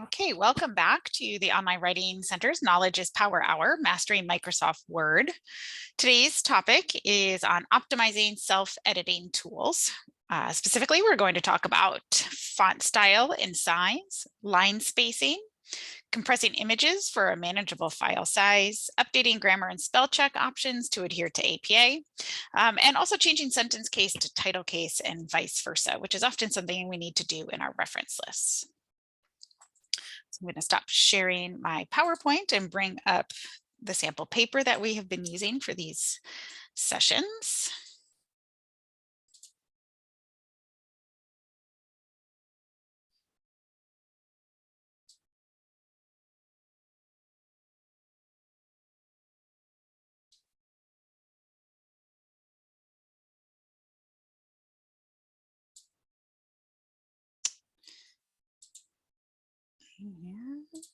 Okay, welcome back to the Online Writing Center's Knowledge is Power Hour, Mastering Microsoft Word. Today's topic is on optimizing self-editing tools. Specifically, we're going to talk about font style and size, line spacing, compressing images for a manageable file size, updating grammar and spell check options to adhere to APA, and also changing sentence case to title case and vice versa, which is often something we need to do in our reference lists. So I'm going to stop sharing my PowerPoint and bring up the sample paper that we have been using for these sessions.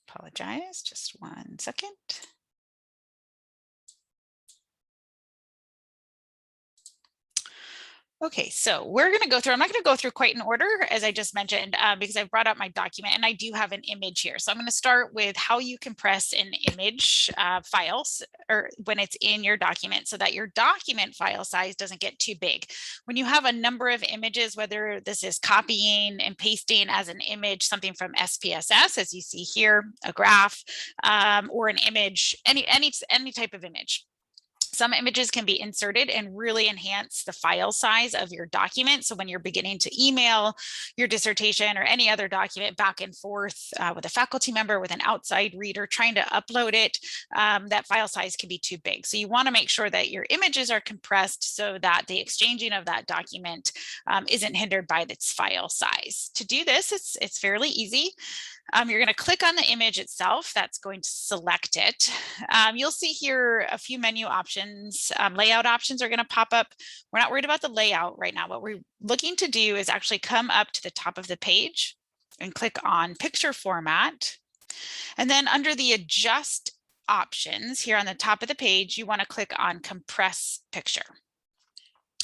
Apologize, just 1 second. Okay, so we're going to go through, I'm not going to go through quite in order, as I just mentioned, because I've brought up my document and I do have an image here. So I'm going to start with how you compress an image files or when it's in your document so that your document file size doesn't get too big. When you have a number of images, whether this is copying and pasting as an image, something from SPSS, as you see here, a graph, or an image, any type of image. Some images can be inserted and really enhance the file size of your document. So when you're beginning to email your dissertation or any other document back and forth with a faculty member, with an outside reader trying to upload it, that file size can be too big. So you want to make sure that your images are compressed so that the exchanging of that document isn't hindered by its file size. To do this, it's fairly easy. You're going to click on the image itself. That's going to select it. You'll see here a few menu options. Layout options are going to pop up. We're not worried about the layout right now. What we're looking to do is actually come up to the top of the page and click on picture format. And then under the adjust options here on the top of the page, you want to click on compress picture.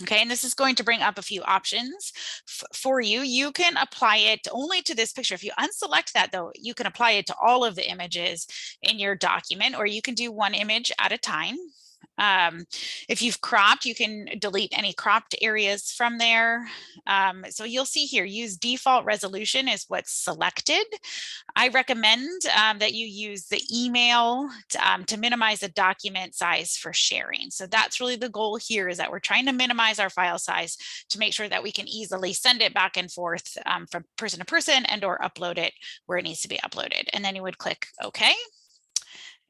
Okay, and this is going to bring up a few options for you. You can apply it only to this picture. If you unselect that, though, you can apply it to all of the images in your document, or you can do one image at a time. If you've cropped, you can delete any cropped areas from there. So you'll see here, use default resolution is what's selected. I recommend that you use the email to minimize the document size for sharing. So that's really the goal here, is that we're trying to minimize our file size to make sure that we can easily send it back and forth from person to person and or upload it where it needs to be uploaded. And then you would click OK.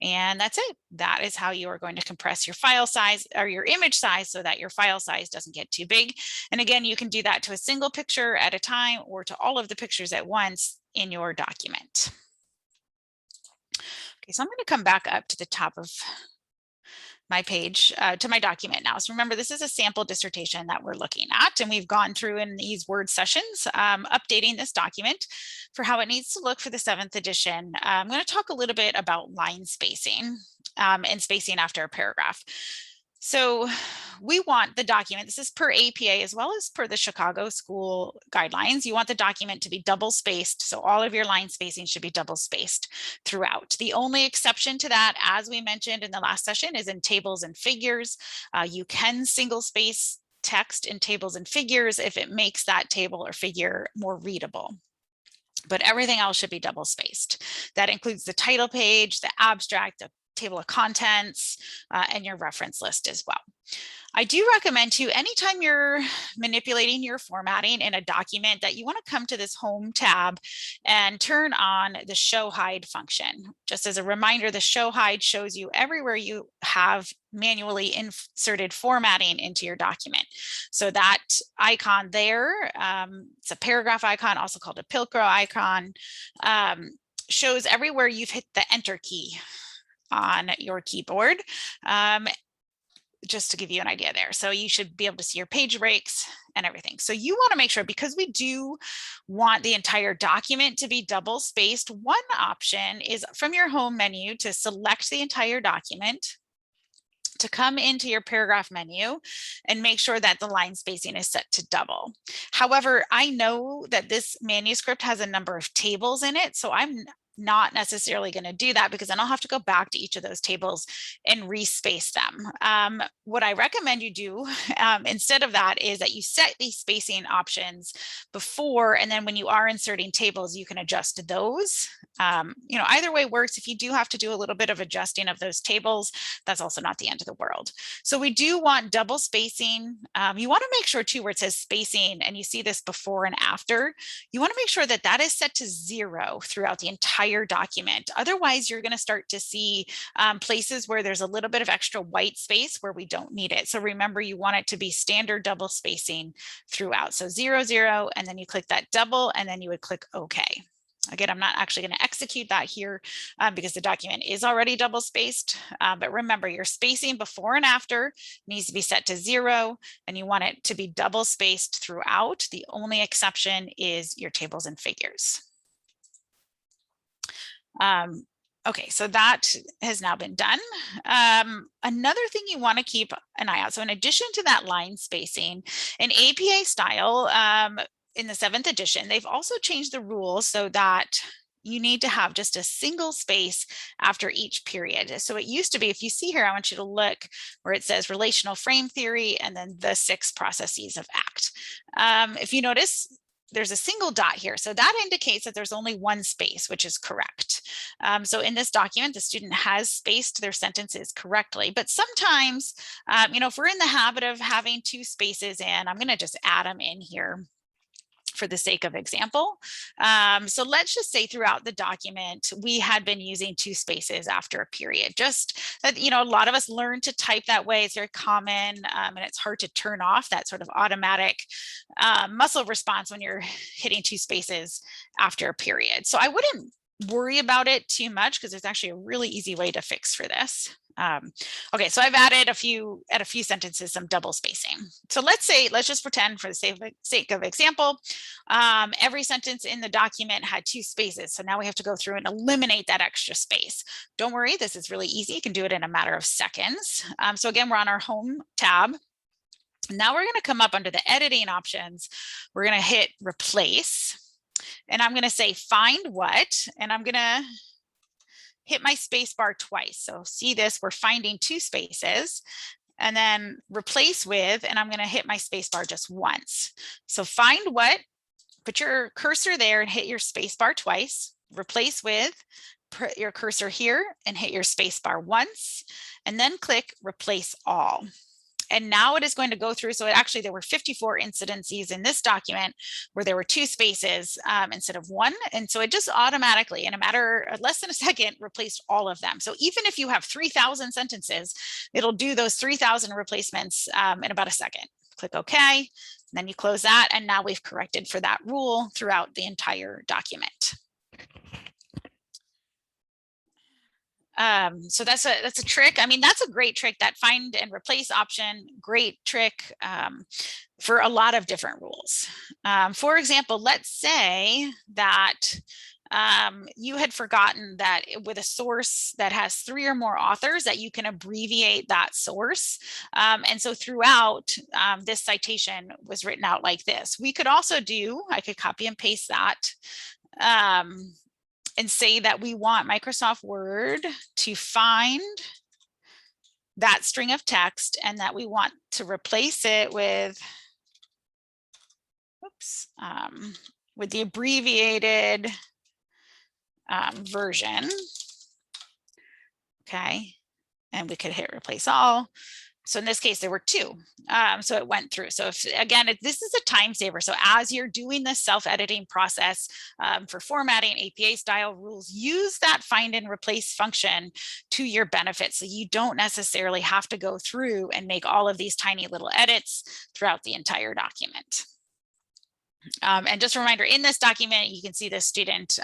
And that's it. That is how you are going to compress your file size or your image size so that your file size doesn't get too big. And again, you can do that to a single picture at a time or to all of the pictures at once in your document. Okay, so I'm going to come back up to the top of my page to my document now. So remember, this is a sample dissertation that we're looking at, and we've gone through in these Word sessions, updating this document for how it needs to look for the 7th edition. I'm going to talk a little bit about line spacing and spacing after a paragraph. So we want the document, this is per APA as well as per the Chicago School guidelines, you want the document to be double spaced. So all of your line spacing should be double spaced throughout. The only exception to that, as we mentioned in the last session, is in tables and figures. You can single space text in tables and figures if it makes that table or figure more readable. But everything else should be double spaced. That includes the title page, the abstract, the table of contents, and your reference list as well. I do recommend too, anytime you're manipulating your formatting in a document, that you want to come to this home tab and turn on the show hide function. Just as a reminder, the show hide shows you everywhere you have manually inserted formatting into your document. So that icon there, it's a paragraph icon, also called a Pilcrow icon, shows everywhere you've hit the enter key on your keyboard, just to give you an idea there. So you should be able to see your page breaks and everything. So you want to make sure, because we do want the entire document to be double spaced, one option is from your home menu to select the entire document, to come into your paragraph menu and make sure that the line spacing is set to double. However, I know that this manuscript has a number of tables in it, so I'm not necessarily going to do that because then I'll have to go back to each of those tables and respace them. What I recommend you do instead of that is that you set these spacing options before, and then when you are inserting tables, you can adjust those. Either way works. If you do have to do a little bit of adjusting of those tables, that's also not the end of the world. So we do want double spacing. You want to make sure too, where it says spacing, and you see this before and after, you want to make sure that that is set to 0 throughout the entire document. Otherwise, you're going to start to see places where there's a little bit of extra white space where we don't need it. So remember, you want it to be standard double spacing throughout. So 0, 0, and then you click that double, and then you would click OK. Again, I'm not actually going to execute that here because the document is already double spaced. But remember, your spacing before and after needs to be set to 0, and you want it to be double spaced throughout. The only exception is your tables and figures. Okay, so that has now been done. Another thing you want to keep an eye out. So in addition to that line spacing, in APA style, in the 7th edition, they've also changed the rules so that you need to have just a single space after each period. So it used to be, if you see here, I want you to look where it says relational frame theory and then the 6 processes of ACT. If you notice, there's a single dot here. So that indicates that there's only one space, which is correct. So in this document, the student has spaced their sentences correctly. But sometimes, if we're in the habit of having 2 spaces in, I'm going to just add them in here for the sake of example. So let's just say throughout the document, we had been using 2 spaces after a period. Just that, a lot of us learn to type that way. It's very common, and it's hard to turn off that sort of automatic muscle response when you're hitting 2 spaces after a period. So I wouldn't worry about it too much because there's actually a really easy way to fix for this. Okay, so I've added a few sentences, some double spacing. So let's just pretend for the sake of example, every sentence in the document had 2 spaces. So now we have to go through and eliminate that extra space. Don't worry, this is really easy. You can do it in a matter of seconds. So again, we're on our home tab. Now we're going to come up under the editing options. We're going to hit replace, and I'm going to say find what, and I'm going to hit my space bar twice. So see this, we're finding 2 spaces, and then replace with, and I'm going to hit my space bar just once. So find what, put your cursor there and hit your space bar twice, replace with, put your cursor here and hit your space bar once, and then click replace all. And now it is going to go through. So there were 54 incidences in this document where there were 2 spaces instead of 1. And so it just automatically, in a matter of less than a second, replaced all of them. So even if you have 3,000 sentences, it'll do those 3,000 replacements in about a second. Click OK, and then you close that. And now we've corrected for that rule throughout the entire document. So that's a trick. I mean, that's a great trick, that find and replace option, great trick for a lot of different rules. For example, let's say that you had forgotten that with a source that has 3 or more authors, that you can abbreviate that source. And so throughout this citation was written out like this. We could also I could copy and paste that. And say that we want Microsoft Word to find that string of text and that we want to replace it with, with the abbreviated version. Okay, and we could hit replace all. So in this case, there were 2. So it went through. So this is a time saver. So as you're doing the self-editing process for formatting APA style rules, use that find and replace function to your benefit. So you don't necessarily have to go through and make all of these tiny little edits throughout the entire document. And just a reminder, in this document, you can see the student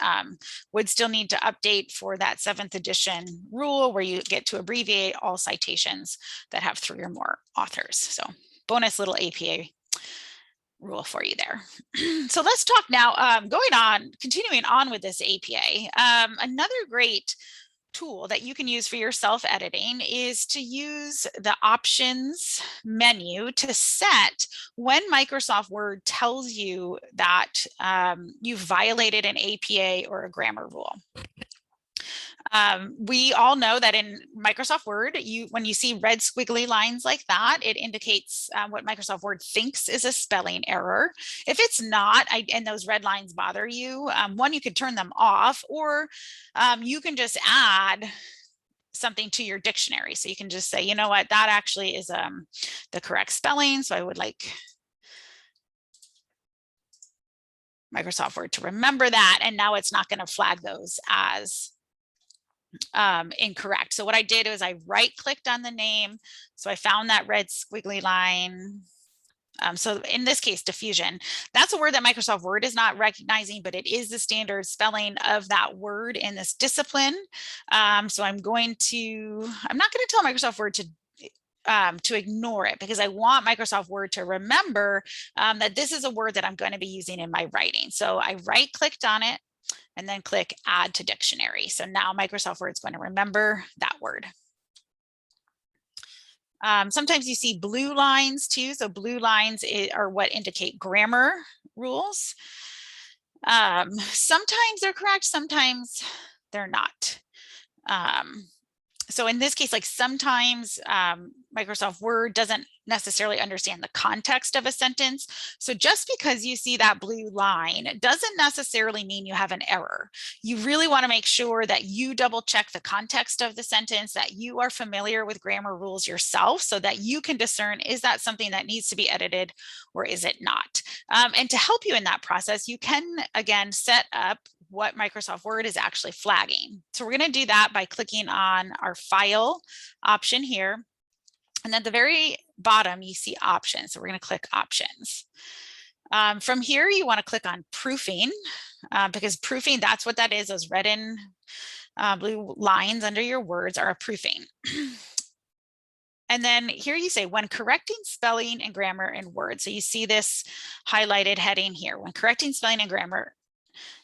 would still need to update for that 7th edition rule where you get to abbreviate all citations that have 3 or more authors. So bonus little APA rule for you there. So let's talk now, continuing on with this APA. Another great tool that you can use for your self-editing is to use the options menu to set when Microsoft Word tells you that you've violated an APA or a grammar rule. We all know that in Microsoft Word, when you see red squiggly lines like that, it indicates what Microsoft Word thinks is a spelling error. If it's not, and those red lines bother you, one, you could turn them off, or you can just add something to your dictionary. So you can just say, you know what, that actually is the correct spelling. So I would like Microsoft Word to remember that. And now it's not going to flag those as incorrect. So what I did was I right clicked on the name. So I found that red squiggly line. So in this case, diffusion, that's a word that Microsoft Word is not recognizing, but it is the standard spelling of that word in this discipline. So I'm not going to tell Microsoft Word to ignore it, because I want Microsoft Word to remember that this is a word that I'm going to be using in my writing. So I right clicked on it and then click add to dictionary. So now Microsoft Word is going to remember that word. Sometimes you see blue lines too. So blue lines are what indicate grammar rules. Sometimes they're correct, sometimes they're not. So in this case, like sometimes Microsoft Word doesn't necessarily understand the context of a sentence. So just because you see that blue line doesn't necessarily mean you have an error. You really want to make sure that you double check the context of the sentence, that you are familiar with grammar rules yourself, so that you can discern, is that something that needs to be edited or is it not? And to help you in that process, you can, again, set up what Microsoft Word is actually flagging. So we're going to do that by clicking on our file option here. And at the very bottom, you see options. So we're going to click options. From here, you want to click on proofing, because proofing, that's what that is. Those red and blue lines under your words are a proofing. And then here you say, when correcting spelling and grammar in Word. So you see this highlighted heading here, when correcting spelling and grammar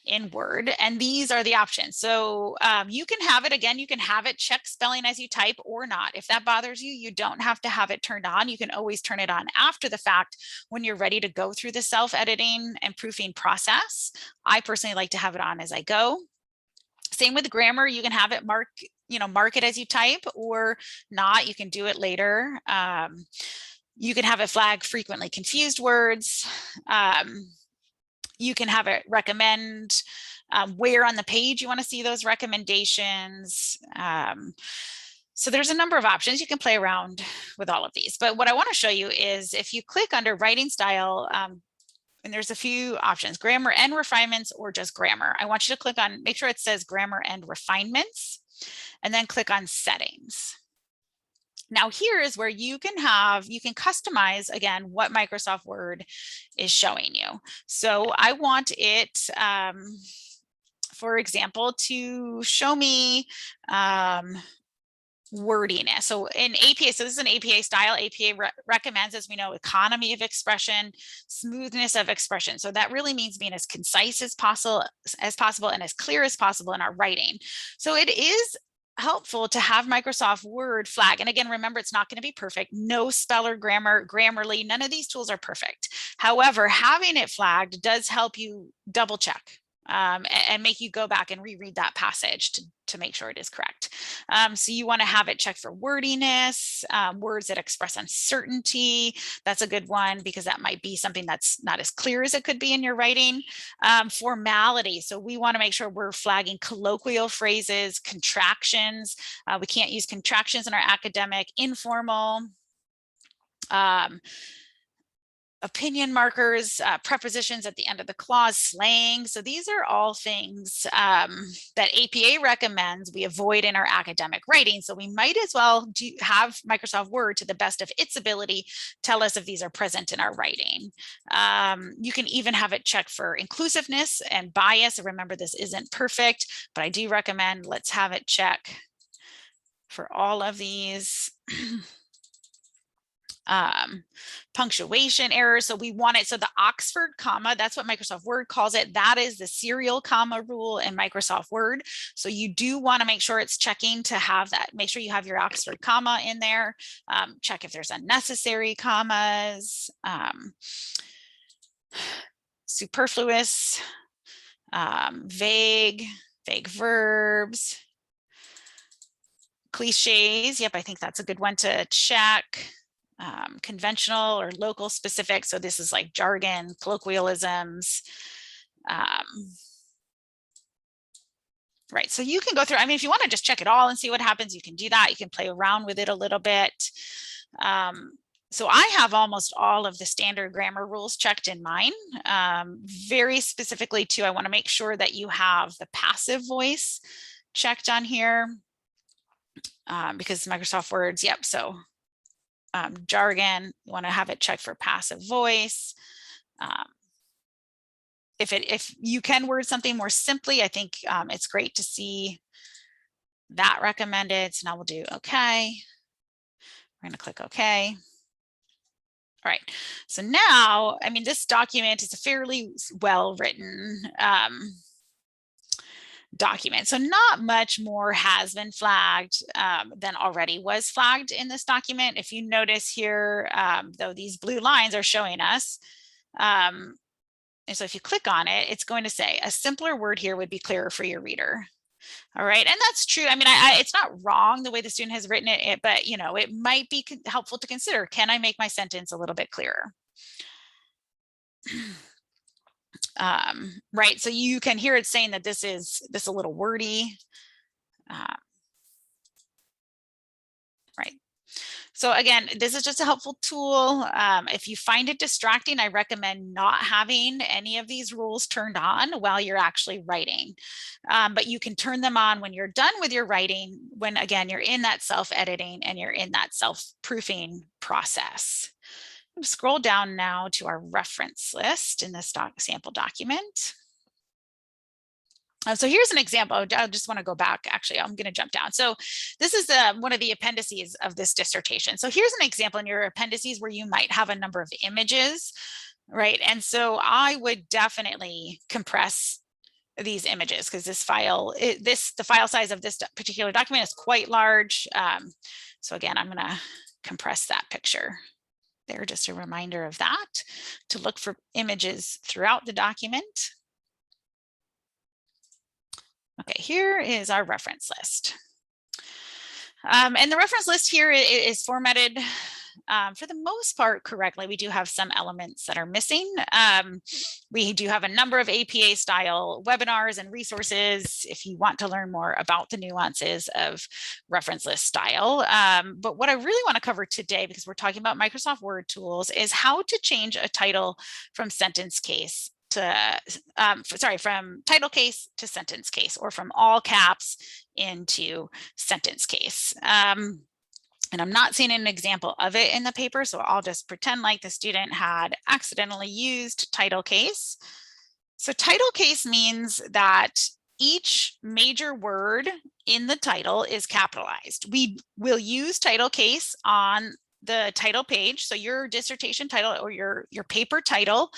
in Word, and these are the options. So you can have it, again, you can have it check spelling as you type or not. If that bothers you, you don't have to have it turned on. You can always turn it on after the fact when you're ready to go through the self-editing and proofing process. I personally like to have it on as I go. Same with grammar, you can have it mark it as you type or not. You can do it later. You can have it flag frequently confused words. You can have it recommend where on the page you want to see those recommendations. So there's a number of options. You can play around with all of these. But what I want to show you is if you click under writing style, and there's a few options, grammar and refinements or just grammar. I want you to click on, make sure it says grammar and refinements, and then click on settings. Now here is where you can customize, again, what Microsoft Word is showing you. So I want it, for example, to show me wordiness. So in APA, so this is an APA style. APA recommends, as we know, economy of expression, smoothness of expression. So that really means being as concise as possible and as clear as possible in our writing. So it is helpful to have Microsoft Word flag. And again, remember, it's not going to be perfect. No speller, grammar, Grammarly, none of these tools are perfect. However, having it flagged does help you double check and make you go back and reread that passage to make sure it is correct. So you want to have it check for wordiness, words that express uncertainty. That's a good one because that might be something that's not as clear as it could be in your writing. Formality. So we want to make sure we're flagging colloquial phrases, contractions. We can't use contractions in our academic, informal. Opinion markers, prepositions at the end of the clause, slang. So these are all things that APA recommends we avoid in our academic writing. So we might as well have Microsoft Word, to the best of its ability, tell us if these are present in our writing. You can even have it check for inclusiveness and bias. Remember, this isn't perfect, but I do recommend let's have it check for all of these. Punctuation errors. So we want it, so the Oxford comma, that's what Microsoft Word calls it. That is the serial comma rule in Microsoft Word. So you do want to make sure it's checking to have that. Make sure you have your Oxford comma in there. Check if there's unnecessary commas, superfluous, vague verbs. Cliches, yep, I think that's a good one to check. Conventional or local specific, so this is like jargon, colloquialisms. Right, so you can go through, I mean, if you want to just check it all and see what happens, you can do that. You can play around with it a little bit. So I have almost all of the standard grammar rules checked in mine. Very specifically too, I want to make sure that you have the passive voice checked on here because Microsoft Words, yep, so jargon, you want to have it checked for passive voice. If you can word something more simply, I think it's great to see that recommended. So now we'll do okay. We're going to click okay. All right, so now, I mean, this document is a fairly well-written document. So not much more has been flagged than already was flagged in this document. If you notice here, though, these blue lines are showing us. And so if you click on it, it's going to say a simpler word here would be clearer for your reader. All right, and that's true. I mean, it's not wrong the way the student has written it, but you know, it might be helpful to consider. Can I make my sentence a little bit clearer? Right, so you can hear it saying that this is a little wordy. Right. So again, this is just a helpful tool. If you find it distracting, I recommend not having any of these rules turned on while you're actually writing. But you can turn them on when you're done with your writing, when again, you're in that self-editing and you're in that self-proofing process. Scroll down now to our reference list in this sample document. So here's an example. I just want to go back. Actually, I'm going to jump down. So this is one of the appendices of this dissertation. So here's an example in your appendices where you might have a number of images, right? And so I would definitely compress these images because this file, the file size of this particular document is quite large. So again, I'm going to compress that picture. There, just a reminder of that, to look for images throughout the document. Okay, here is our reference list. And the reference list here is formatted for the most part correctly. We do have some elements that are missing. We do have a number of APA style webinars and resources if you want to learn more about the nuances of reference list style. But what I really want to cover today, because we're talking about Microsoft Word tools, is how to change a title from sentence case to, from title case to sentence case, or from all caps into sentence case. And I'm not seeing an example of it in the paper, so I'll just pretend like the student had accidentally used title case. So title case means that each major word in the title is capitalized. We will use title case on the title page. So your dissertation title or your paper title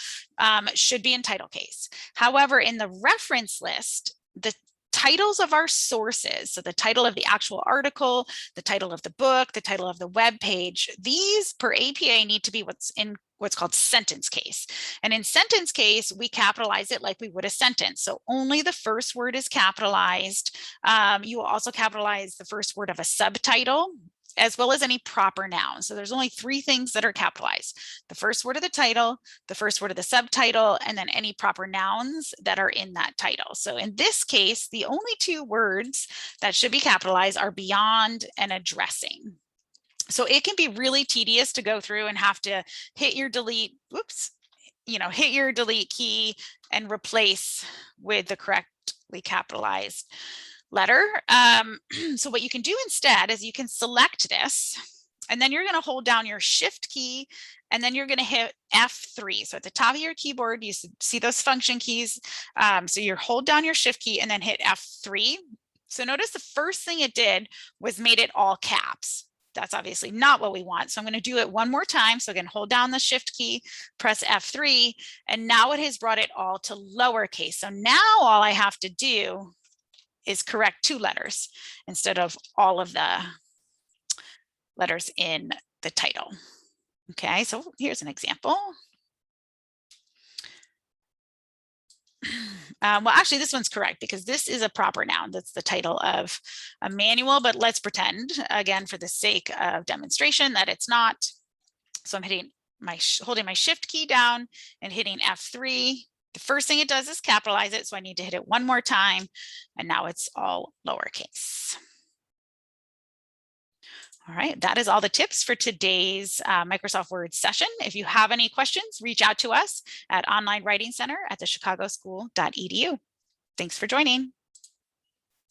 should be in title case. However, in the reference list, the titles of our sources, so the title of the actual article, the title of the book, the title of the web page, these per APA need to be what's called sentence case. And in sentence case, we capitalize it like we would a sentence. So only the first word is capitalized. You will also capitalize the first word of a subtitle, as well as any proper noun. So there's only 3 things that are capitalized: the first word of the title, the first word of the subtitle, and then any proper nouns that are in that title. So in this case, the only 2 words that should be capitalized are beyond and addressing. So it can be really tedious to go through and have to hit your delete, hit your delete key and replace with the correctly capitalized letter. So what you can do instead is you can select this, and then you're going to hold down your shift key, and then you're going to hit F3. So at the top of your keyboard, you see those function keys. So you hold down your shift key and then hit F3. So notice the first thing it did was made it all caps. That's obviously not what we want. So I'm going to do it one more time. So again, hold down the shift key, press F3, and now it has brought it all to lowercase. So now all I have to do is correct 2 letters instead of all of the letters in the title. Okay, so here's an example. Well, actually, this one's correct because this is a proper noun. That's the title of a manual, but let's pretend, again, for the sake of demonstration, that it's not. So I'm hitting holding my shift key down and hitting F3. The first thing it does is capitalize it. So I need to hit it one more time. And now it's all lowercase. All right, that is all the tips for today's Microsoft Word session. If you have any questions, reach out to us at Online Writing Center at thechicagoschool.edu. Thanks for joining.